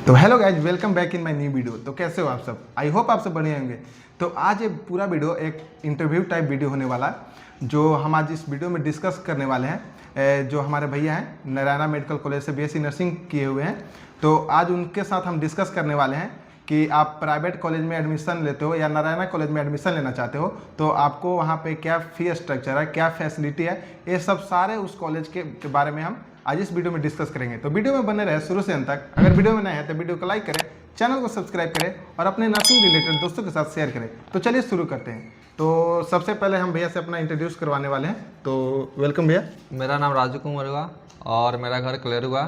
तो hello guys, welcome back in my new video. तो कैसे हो आप सब? आई होप आप सब बढ़िया होंगे। तो आज ये पूरा वीडियो एक इंटरव्यू टाइप वीडियो होने वाला है, जो हम आज इस वीडियो में डिस्कस करने वाले हैं। जो हमारे भैया हैं नारायणा मेडिकल कॉलेज से बीएससी नर्सिंग किए हुए हैं, तो आज उनके साथ हम डिस्कस करने वाले हैं कि आप प्राइवेट कॉलेज में एडमिशन लेते हो या नारायणा कॉलेज में एडमिशन लेना चाहते हो, तो आपको वहाँ पे क्या फी स्ट्रक्चर है, क्या फैसिलिटी है, ये सब सारे उस कॉलेज के बारे में हम आज इस वीडियो में डिस्कस करेंगे। तो वीडियो में बने रहे शुरू से अंत तक। अगर वीडियो में नए हैं तो वीडियो को लाइक करें, चैनल को सब्सक्राइब करें और अपने नर्सिंग रिलेटेड दोस्तों के साथ शेयर करें। तो चलिए शुरू करते हैं। तो सबसे पहले हम भैया से अपना इंट्रोड्यूस करवाने वाले हैं, तो वेलकम भैया। मेरा नाम राजू कुमार हुआ और मेरा घर क्लेर हुआ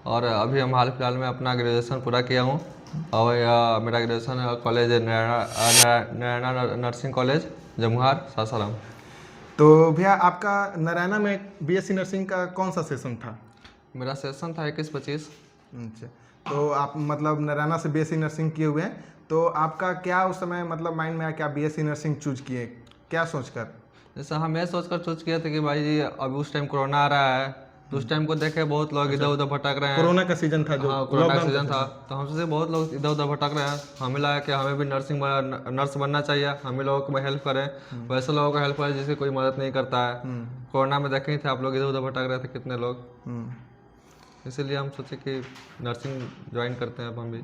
और अभी हम हाल फिलहाल में अपना ग्रेजुएशन पूरा किया हूँ और मेरा graduation college Narayana nursing college Jamuhar Sasaram. तो भैया आपका नारायणा में बीएससी नर्सिंग का कौन सा सेशन था? मेरा सेशन था 21-25। अच्छा, तो आप मतलब नारायणा से बीएससी नर्सिंग किए हुए हैं, तो आपका क्या उस समय मतलब माइंड में आया, क्या बीएससी नर्सिंग चूज किए, क्या सोचकर? जैसे हम ये सोचकर चूज किए थे कि भाई जी अभी उस टाइम कोरोना आ रहा है, तो उस टाइम को देखे बहुत लोग इधर उधर भटक रहे हैं। कोरोना का सीजन था जो, हाँ, कोरोना का सीजन था, तो हमसे बहुत लोग इधर उधर भटक रहे हैं। हमें लगा कि हमें भी नर्स बनना चाहिए, हमें लोगों को हेल्प करें। वैसे लोगों को हेल्प करें जिससे कोई मदद नहीं करता है। कोरोना में देखे ही थे आप लोग, इधर उधर भटक रहे थे कितने लोग, इसीलिए हम सोचे कि नर्सिंग ज्वाइन करते हैं अब हम भी।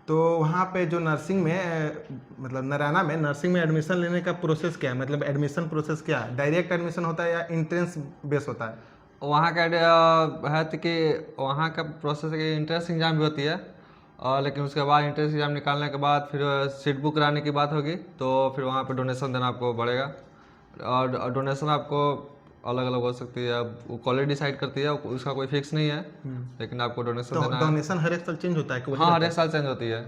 तो वहाँ पे जो नर्सिंग में मतलब नारायणा में नर्सिंग में एडमिशन लेने का प्रोसेस क्या है? मतलब एडमिशन प्रोसेस क्या है? डायरेक्ट एडमिशन होता है या इंट्रेंस बेस होता है? वहाँ का है तो कि वहाँ का प्रोसेस है कि इंट्रेंस एग्जाम भी होती है, लेकिन उसके बाद इंट्रेंस एग्जाम निकालने के बाद फिर सीट बुक कराने की बात होगी, तो फिर वहाँ पे डोनेशन देना आपको पड़ेगा। और डोनेशन आपको अलग अलग हो सकती है, अब वो कॉलेज डिसाइड करती है, उसका कोई फिक्स नहीं है, लेकिन आपको डोनेशन देना है। डोनेशन हर एक साल चेंज होता है कि हाँ, हर एक साल चेंज होती है।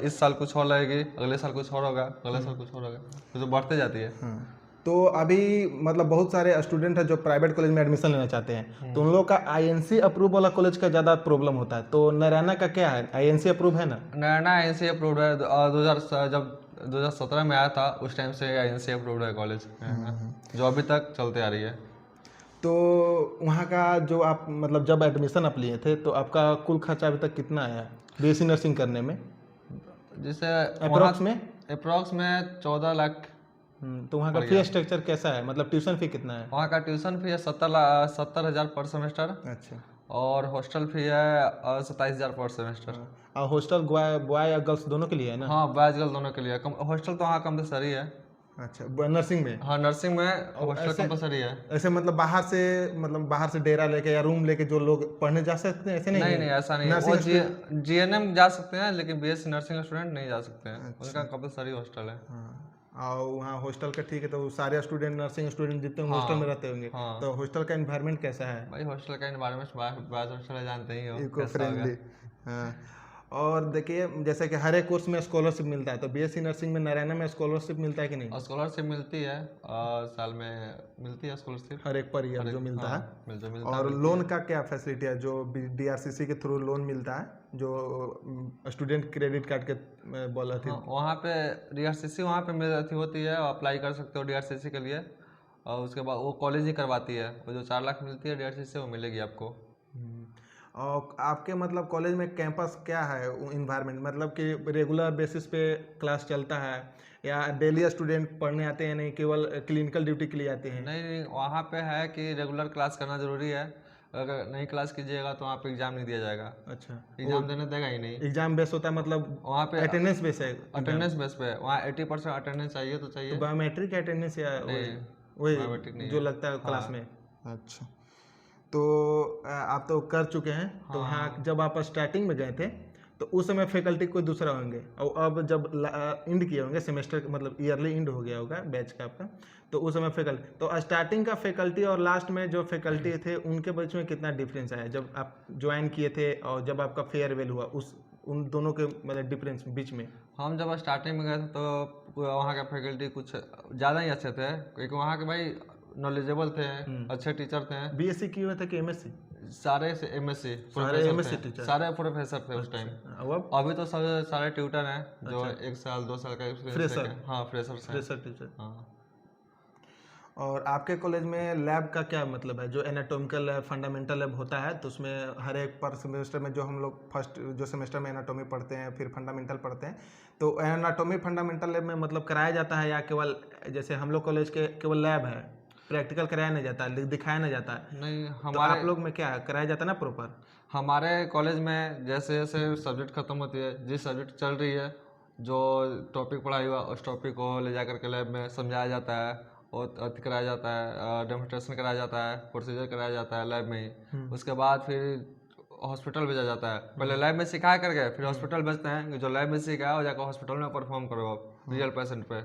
इस साल कुछ और लगेगी, अगले साल कुछ और होगा, अगले साल कुछ और होगा, तो बढ़ते जाती है। तो अभी मतलब बहुत सारे स्टूडेंट हैं जो प्राइवेट कॉलेज में एडमिशन लेना चाहते हैं, तो उन लोगों का आईएनसी अप्रूव वाला कॉलेज का ज़्यादा प्रॉब्लम होता है। तो नारायणा का क्या है, आईएनसी अप्रूव है ना? नारायणा आईएनसी अप्रूव्ड है। 2017 में आया था, उस टाइम से आईएनसी अप्रूव्ड है कॉलेज, जो अभी तक चलते आ रही है। तो वहाँ का जो आप मतलब जब एडमिशन आप लिए थे, तो आपका कुल खर्चा अभी तक कितना आया बीएससी नर्सिंग करने में? जैसे अप्रॉक्स में 14 लाख। तो वहाँ का फी स्ट्रक्चर कैसा है, मतलब ट्यूशन फी कितना है? वहाँ का ट्यूशन फी है 70,000 पर सेमेस्टर। अच्छा। और हॉस्टल फी है 27,000 पर सेमेस्टर। और हॉस्टल बॉय या गर्ल्स दोनों के लिए है ना? हाँ, बॉयज गर्ल दोनों के लिए। हॉस्टल तो वहाँ कंपलसरी है। अच्छा, नर्सिंग में? हाँ, नर्सिंग में हॉस्टल कंपलसरी है। ऐसे मतलब बाहर से डेरा लेके या रूम लेके जो लोग पढ़ने जा सकते हैं, ऐसे नहीं? नहीं, ऐसा नहीं है। वो जीएनएम जा सकते हैं, लेकिन बीएससी नर्सिंग स्टूडेंट नहीं जा सकते हैं। उनका कंपलसरी हॉस्टल है। और वहाँ हॉस्टल का ठीक है, तो सारे स्टूडेंट नर्सिंग स्टूडेंट जितने होंगे हॉस्टल में रहते होंगे। तो हॉस्टल का एनवायरनमेंट कैसा है? भाई हॉस्टल का एनवायरनमेंट, बॉयज हॉस्टल जानते ही हो, इको फ्रेंडली। हाँ, और देखिए जैसे कि हर एक कोर्स में स्कॉलरशिप मिलता है, तो बीएससी नर्सिंग में नारायणा में स्कॉलरशिप मिलता है कि नहीं? स्कॉलरशिप मिलती है, साल में मिलती है स्कॉलरशिप, हर एक पर ईयर जो मिलता है। मिलता और लोन का क्या फैसिलिटी है? जो डीआरसीसी के थ्रू लोन मिलता है, जो स्टूडेंट क्रेडिट कार्ड के बोला थी। वहाँ पे डीआरसीसी वहाँ पे होती है, अप्लाई कर सकते हो डीआरसीसी के लिए। और उसके बाद वो कॉलेज ही करवाती है, वो जो 4 लाख मिलती है डीआरसीसी वो मिलेगी आपको। और आपके मतलब कॉलेज में कैंपस क्या है, इन्वायरमेंट मतलब कि रेगुलर बेसिस पे क्लास चलता है या डेली स्टूडेंट पढ़ने आते हैं, नहीं केवल क्लिनिकल ड्यूटी के लिए आते हैं? नहीं, वहाँ पे है कि रेगुलर क्लास करना ज़रूरी है। अगर नहीं क्लास कीजिएगा तो वहाँ पे एग्जाम नहीं दिया जाएगा। अच्छा, एग्जाम देने देगा ही नहीं। एग्जाम बेस होता है, मतलब वहाँ पे अटेंडेंस बेस है? अटेंडेंस बेस पे वहाँ 80% अटेंडेंस चाहिए तो चाहिए। तो बायोमेट्रिक अटेंडेंस या वही जो लगता है क्लास में? अच्छा, तो आप तो कर चुके हैं, तो हाँ जब आप स्टार्टिंग में गए थे तो उस समय फैकल्टी कोई दूसरा होंगे, और अब जब इंड किए होंगे सेमेस्टर, मतलब ईयरली इंड हो गया होगा बैच का आपका, तो उस समय फैकल्टी, तो स्टार्टिंग का फैकल्टी और लास्ट में जो फैकल्टी थे उनके बीच में कितना डिफरेंस आया जब आप ज्वाइन किए थे और जब आपका फेयरवेल हुआ, उन दोनों के मतलब डिफरेंस बीच में? हम जब स्टार्टिंग में गए थे तो वहाँ का फैकल्टी कुछ ज़्यादा ही अच्छे थे, क्योंकि वहाँ के भाई नॉलेजेबल थे, अच्छे टीचर थे। बीएससी किए हुए थे कि एमएससी? सारे एमएससी टीचर, सारे प्रोफेसर थे उस टाइम। अभी तो सब सारे ट्यूटर हैं जो 1 साल 2 साल का एक्सपीरियंस है। हाँ, फ्रेशर टीचर। हाँ। और आपके कॉलेज में लैब का क्या मतलब है? जो एनाटॉमिकल लैब, फंडामेंटल लैब होता है, तो उसमें हर एक पर सेमेस्टर में जो हम लोग फर्स्ट जो सेमेस्टर में एनाटॉमी पढ़ते हैं, फिर फंडामेंटल पढ़ते हैं, तो एनाटॉमी फंडामेंटल लैब में मतलब कराया जाता है या केवल जैसे हम लोग कॉलेज के केवल लैब है, प्रैक्टिकल कराया नहीं जाता है, दिखाया नहीं जाता है? नहीं तो हमारे आप लोग में क्या है, कराया जाता है ना प्रॉपर? हमारे कॉलेज में जैसे जैसे सब्जेक्ट खत्म होती है, जिस सब्जेक्ट चल रही है, जो टॉपिक पढ़ाई हुआ उस टॉपिक को ले जा करके लैब में समझाया जाता है और अथी कराया जाता है, डेमोस्ट्रेशन कराया जाता है, प्रोसीजर कराया जाता है लैब में ही। उसके बाद फिर हॉस्पिटल भेजा जाता है। पहले लैब में सिखा करके फिर हॉस्पिटल भेजते हैं कि जो लैब में सीखा है वो जाकर हॉस्पिटल में परफॉर्म करो आप रियल पेशेंट पे।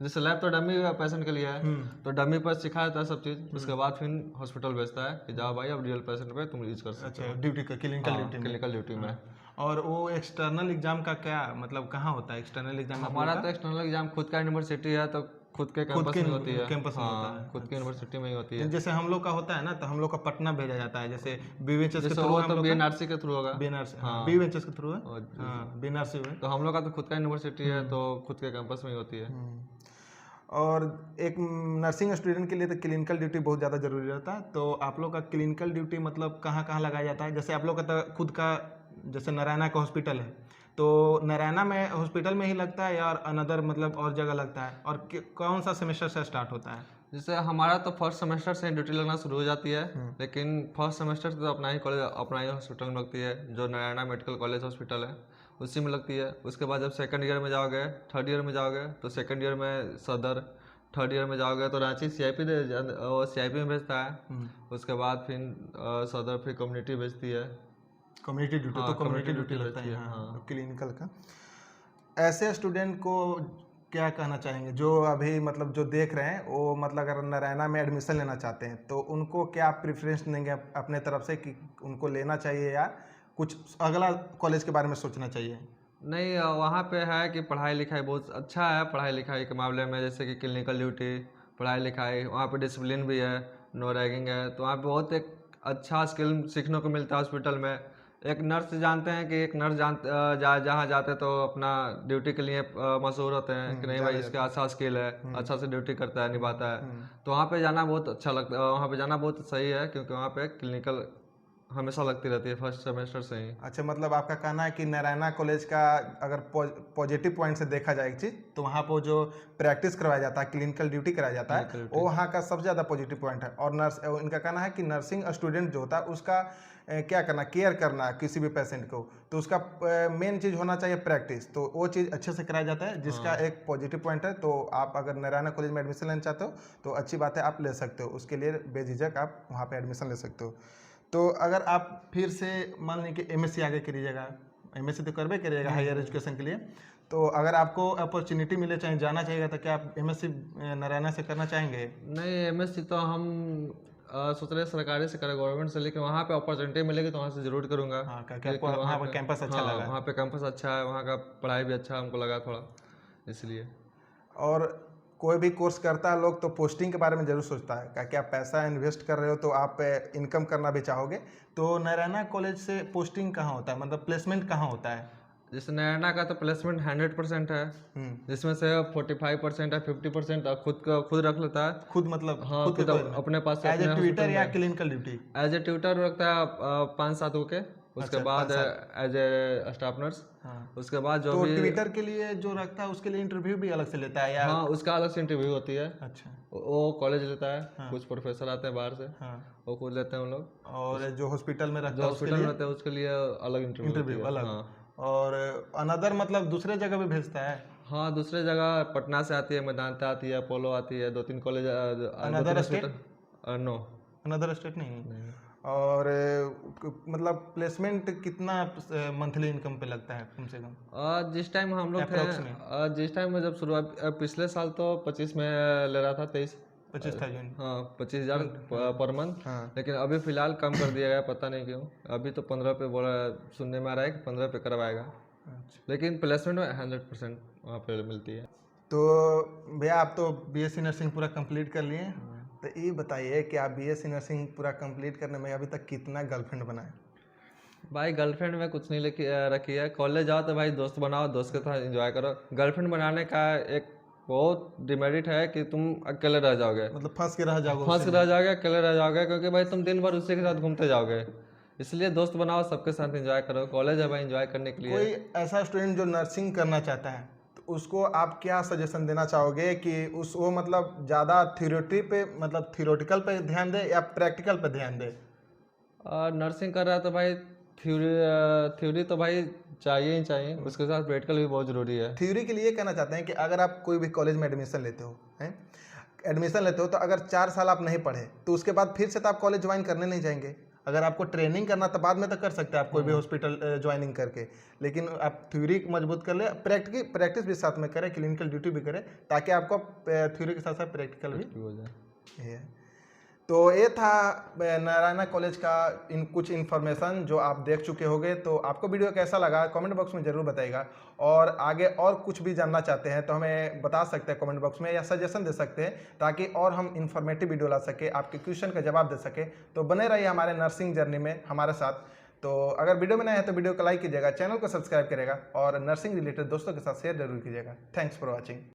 जैसे लैब तो डमी पेशेंट के लिए है, तो डमी पर सिखाया जाता है सब चीज़। उसके बाद फिर हॉस्पिटल भेजता है कि जाओ भाई अब रियल पेशेंट पे तुम यूज कर सकते हो। अच्छा, ड्यूटी का क्लिनिकल ड्यूटी में। क्लिनिकल ड्यूटी में। और वो एक्सटर्नल एग्जाम का क्या मतलब कहाँ होता है एक्सटर्नल एग्जाम आप लोग हमारा का? तो एक्सटर्नल एग्जाम खुद का यूनिवर्सिटी है, तो खुद के खुद कैंपस के में होती है। कैंपस में होता हाँ, है? खुद के यूनिवर्सिटी में ही होती है। जैसे हम लोग का होता है ना, तो हम लोग का पटना भेजा जाता है, जैसे बीवीएचएस के जैसे थ्रू वो हम तो लोग का बीएनआरसी के थ्रू होगा। बीएनआरसी, हाँ बीवीएचएस के थ्रू है, हाँ बीएनआरसी में। तो हम लोग का तो खुद का यूनिवर्सिटी है, तो खुद के कैंपस में ही होती है। और एक नर्सिंग स्टूडेंट के लिए तो क्लिनिकल ड्यूटी बहुत ज़्यादा जरूरी रहता है, तो आप लोग का क्लिनिकल ड्यूटी मतलब कहाँ कहाँ लगाया जाता है? जैसे आप लोग का तो खुद का जैसे नारायणा का हॉस्पिटल है, तो नारायणा में हॉस्पिटल में ही लगता है या अनदर मतलब और जगह लगता है? और कौन सा सेमेस्टर से स्टार्ट होता है? जैसे हमारा तो फर्स्ट सेमेस्टर से ड्यूटी लगना शुरू हो जाती है, लेकिन फर्स्ट सेमेस्टर से तो अपना ही कॉलेज अपना ही हॉस्पिटल में लगती है, जो नारायणा मेडिकल कॉलेज हॉस्पिटल है उसी में लगती है। उसके बाद जब सेकंड ईयर में जाओगे, थर्ड ईयर में जाओगे, तो सेकंड ईयर में सदर, थर्ड ईयर में जाओगे तो रांची सीआईपी सीआईपी में भेजता है। उसके बाद फिर सदर फिर कम्युनिटी भेजती है। कम्युनिटी ड्यूटी, तो कम्युनिटी ड्यूटी लगता है हाँ क्लिनिकल का। ऐसे स्टूडेंट को क्या कहना चाहेंगे जो अभी मतलब जो देख रहे हैं, वो मतलब अगर नारायणा में एडमिशन लेना चाहते हैं, तो उनको क्या प्रेफरेंस देंगे अपने तरफ से कि उनको लेना चाहिए या कुछ अगला कॉलेज के बारे में सोचना चाहिए? नहीं, वहाँ पे है कि पढ़ाई लिखाई बहुत अच्छा है। पढ़ाई लिखाई के मामले में जैसे कि क्लिनिकल ड्यूटी, पढ़ाई लिखाई, वहाँ पे डिसिप्लिन भी है, नो रैगिंग है, तो वहाँ पे बहुत एक अच्छा स्किल सीखने को मिलता है हॉस्पिटल में। एक नर्स जानते हैं कि एक नर्स जहाँ जाते हैं तो अपना ड्यूटी के लिए मशहूर होते हैं कि नहीं भाई इसका अच्छा स्किल है, अच्छा से ड्यूटी करता है, निभाता है। तो वहाँ पे जाना बहुत अच्छा लगता है, वहाँ पे जाना बहुत सही है, क्योंकि वहाँ पे क्लिनिकल हमेशा लगती रहती है फर्स्ट सेमेस्टर से ही। अच्छा, मतलब आपका कहना है कि नारायणा कॉलेज का अगर पॉजिटिव पॉइंट से देखा जाए एक चीज़, तो वहाँ पर जो प्रैक्टिस करवाया जाता है, क्लिनिकल ड्यूटी कराया जाता है, वो वहाँ का सबसे ज़्यादा पॉजिटिव पॉइंट है। और इनका कहना है कि नर्सिंग स्टूडेंट जो होता है उसका क्या करना, केयर करना किसी भी पेशेंट को, तो उसका मेन चीज़ होना चाहिए प्रैक्टिस, तो वो चीज़ अच्छे से कराया जाता है, जिसका एक पॉजिटिव पॉइंट है। तो आप अगर नारायणा कॉलेज में एडमिशन लेना चाहते हो तो अच्छी बात है, आप ले सकते हो, उसके लिए बेझिझक आप वहाँ पर एडमिशन ले सकते हो। तो अगर आप फिर से मान लें कि एमएससी आगे करिएगा, एमएससी तो करबे करिएगा हायर एजुकेशन के लिए, तो अगर आपको अपॉर्चुनिटी मिले, चाहे जाना चाहिएगा, तो क्या आप एमएससी नारायणा से करना चाहेंगे? नहीं, एमएससी तो हम सोच रहे हैं सरकारी से करें, गवर्नमेंट से, लेकिन वहाँ पे अपॉर्चुनिटी मिलेगी तो वहाँ से जरूर करूँगा। हाँ, क्योंकि वहाँ पर कैंपस अच्छा लगा। वहाँ पे कैंपस अच्छा है, वहाँ का पढ़ाई भी अच्छा हमको लगा थोड़ा, इसलिए। और कोई भी कोर्स करता है लोग तो पोस्टिंग के बारे में जरूर सोचता है, क्या आप पैसा इन्वेस्ट कर रहे हो तो आप इनकम करना भी चाहोगे, तो नारायणा कॉलेज से पोस्टिंग कहाँ होता है, मतलब प्लेसमेंट कहाँ होता है? जैसे नारायणा का तो प्लेसमेंट 100% है, जिसमें से 45% है, 50% खुद रख लेता है। खुद मतलब हाँ, खुद अपने पास से एज ए ट्यूटर या clinical duty? As a tutor रखता है 5-7 के, उसके बाद एज ए स्टाफ नर्स। उसके बाद जो भी ट्विटर के लिए जो रखता है उसके लिए इंटरव्यू भी अलग से लेता है या? हाँ, उसका अलग से इंटरव्यू होती है। अच्छा, वो कॉलेज लेता है, कुछ प्रोफेसर आते हैं बाहर से, वो खुद लेते हैं उन लोग। और जो हॉस्पिटल में रखता है हॉस्पिटल में रहते हैं उसके लिए अलग इंटरव्यू अलग। और अनदर मतलब दूसरे जगह भी भेजता है? हाँ, दूसरे जगह पटना से आती है, मैदांता आती है, अपोलो आती है, 2-3 college. Another state? No, another state नहीं। और मतलब प्लेसमेंट कितना मंथली इनकम पे लगता है कम से कम? जिस टाइम हम लोग थे, जिस टाइम में जब शुरुआत, पिछले साल तो 25 में ले रहा था, 25,000। हाँ, 25,000 पर मंथ। लेकिन अभी फिलहाल कम कर दिया गया, पता नहीं क्यों। अभी तो 15 पे बोला, सुनने में आ रहा है कि 15 पे करवाएगा। अच्छा, लेकिन प्लेसमेंट में 100% वहाँ पे मिलती है। तो भैया आप तो बीएससी नर्सिंग पूरा कंप्लीट कर लिए, तो ये बताइए कि आप बीएससी नर्सिंग पूरा कंप्लीट करने में अभी तक कितना गर्लफ्रेंड बनाए? भाई गर्लफ्रेंड में कुछ नहीं रखी है। कॉलेज जाओ तो भाई दोस्त बनाओ, दोस्त के साथ एंजॉय करो। गर्लफ्रेंड बनाने का एक बहुत डिमेरिट है कि तुम अकेले रह जाओगे, मतलब फंस के रह जाओगे फंस रह जाओगे, अकेले रह जाओगे, क्योंकि भाई तुम दिन भर उसी के साथ घूमते जाओगे। इसलिए दोस्त बनाओ, सबके साथ एंजॉय करो, कॉलेज है भाई एंजॉय करने के लिए। कोई ऐसा स्टूडेंट जो नर्सिंग करना चाहता है तो उसको आप क्या सजेशन देना चाहोगे कि उस वो मतलब ज़्यादा थ्योरेटी पे मतलब थियोरेटिकल पे ध्यान दे या प्रैक्टिकल पे ध्यान दे? नर्सिंग कर रहा है तो भाई थ्योरी थ्योरी तो भाई चाहिए ही चाहिए, उसके साथ प्रैक्टिकल भी बहुत ज़रूरी है। थ्योरी के लिए कहना चाहते हैं कि अगर आप कोई भी कॉलेज में एडमिशन लेते हो हैं, एडमिशन लेते हो तो अगर 4 साल आप नहीं पढ़े तो उसके बाद फिर से तो आप कॉलेज ज्वाइन करने नहीं जाएंगे। अगर आपको ट्रेनिंग करना तो बाद में तो कर सकते हैं आप कोई भी हॉस्पिटल ज्वाइनिंग करके, लेकिन आप थ्योरी मजबूत कर ले, प्रैक्टिस भी साथ में करें, क्लिनिकल ड्यूटी भी करें, ताकि आपको थ्योरी के साथ साथ प्रैक्टिकल भी हो जाए। ये है। तो ये था नारायणा कॉलेज का कुछ इन्फॉर्मेशन जो आप देख चुके होंगे। तो आपको वीडियो कैसा लगा कमेंट बॉक्स में ज़रूर बताइएगा, और आगे और कुछ भी जानना चाहते हैं तो हमें बता सकते हैं कमेंट बॉक्स में, या सजेशन दे सकते हैं ताकि और हम इन्फॉर्मेटिव वीडियो ला सके, आपके क्वेश्चन का जवाब दे सके। तो बने रहिए हमारे नर्सिंग जर्नी में हमारे साथ। तो अगर वीडियो में नए हैं तो वीडियो को लाइक कीजिएगा, चैनल को सब्सक्राइब करेगा, और नर्सिंग रिलेटेड दोस्तों के साथ शेयर जरूर कीजिएगा। Thanks for watching.